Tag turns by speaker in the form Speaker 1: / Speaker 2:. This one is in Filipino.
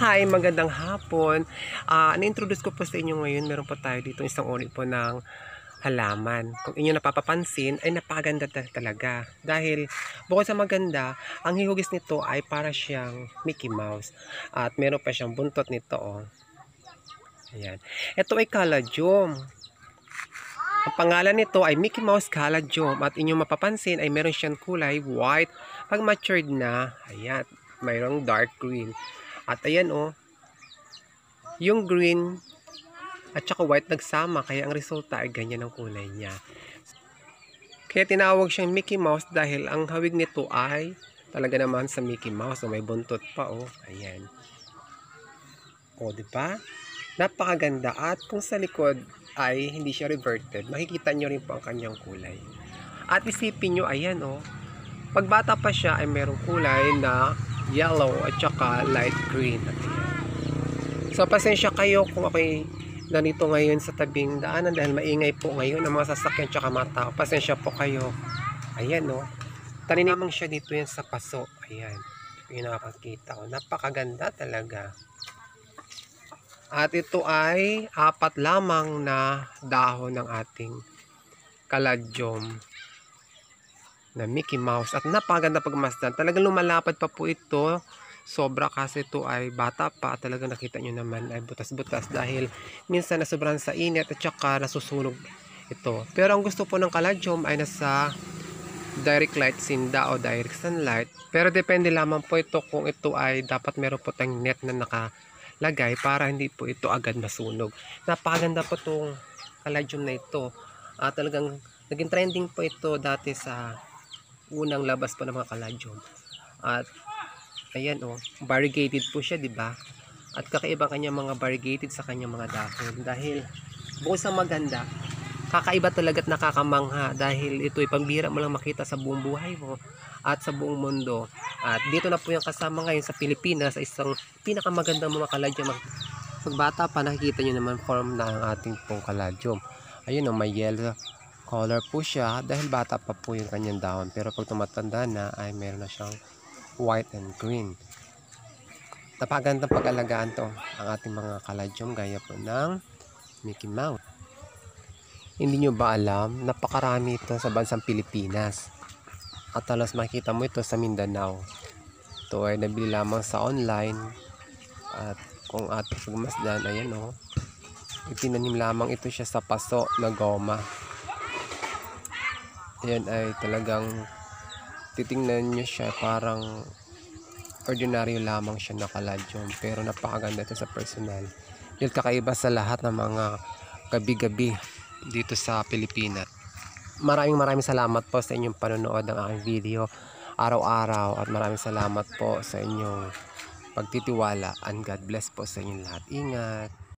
Speaker 1: Hi, magandang hapon. Na-introduce ko po sa inyo ngayon, meron po tayo dito isang uri po ng halaman. Kung inyo napapapansin, ay napakaganda talaga. Dahil bukod sa maganda, ang hihugis nito ay para siyang Mickey Mouse. At meron pa siyang buntot nito, oh. Ayan. Ito ay Caladium. Ang pangalan nito ay Mickey Mouse Caladium. At inyong mapapansin ay meron siyang kulay white. Pag matured na, ayan, mayroong dark green. At ayan, oh, yung green at saka white nagsama, kaya ang resulta ay ganyan ang kulay niya. Kaya tinawag siyang Mickey Mouse dahil ang hawig nito ay talaga naman sa Mickey Mouse, may buntot pa, oh. Ayan. O, di ba? Napakaganda. At kung sa likod ay hindi siya reverted, makikita nyo rin po ang kanyang kulay. At isipin nyo, ayan, oh, pag bata pa siya ay merong kulay na yellow at saka light green. So pasensya kayo kung ako'y ganito ngayon sa tabing daanan dahil maingay po ngayon ang mga sasakyan at mga tao. Pasensya po kayo. Ayan, no. Taninamang siya dito yan sa paso. Ayan. Yung nakakakita ko. Napakaganda talaga. At ito ay 4 lamang na dahon ng ating Caladium na Mickey Mouse. At napakaganda pagmasdan. Talagang lumalapad pa po ito. Sobra kasi ito ay bata pa. Talagang nakita nyo naman ay butas-butas. Dahil minsan nasobrahan sa init at saka nasusunog ito. Pero ang gusto po ng Caladium ay nasa direct light sinda o direct sunlight. Pero depende lamang po ito kung ito ay dapat meron po tayong net na nakalagay para hindi po ito agad masunog. Napakaganda po itong Caladium na ito. Talagang naging trending po ito dati sa unang labas po ng mga Caladium. At ayan, oh, variegated po siya, di ba? At kakaiba kanya mga variegated sa kanyang mga dahon dahil bukod sa maganda, kakaiba talaga at nakakamangha dahil ito ay pambira mo lang makita sa buong buhay mo at sa buong mundo. At dito na po yung kasama ngayon sa Pilipinas sa isang pinakamagandang mga Caladium. Pagbata pa nakikita nyo naman form ng ating pong Caladium. Ayun, oh, may yellow color po siya dahil bata pa po yung kanyang dahon, pero pag tumatanda na ay meron na siyang white and green. Napakagandang pag-alagaan to ang ating mga Caladium gaya po ng Mickey Mouse. Hindi nyo ba alam, napakarami ito sa bansang Pilipinas at halos makita mo ito sa Mindanao. Ito ay nabili lamang sa online at kung ating pagmasdan, ayan, oh, itinanim lamang ito siya sa paso na goma. Ayan ay talagang titingnan nyo siya parang ordinaryo lamang siya na Caladium, pero napakaganda ito sa personal dahil kakaiba sa lahat ng mga gabi-gabi dito sa Pilipinas. Maraming salamat po sa inyong panonood ng aking video araw-araw at maraming salamat po sa inyong pagtitiwala and God bless po sa inyong lahat. Ingat!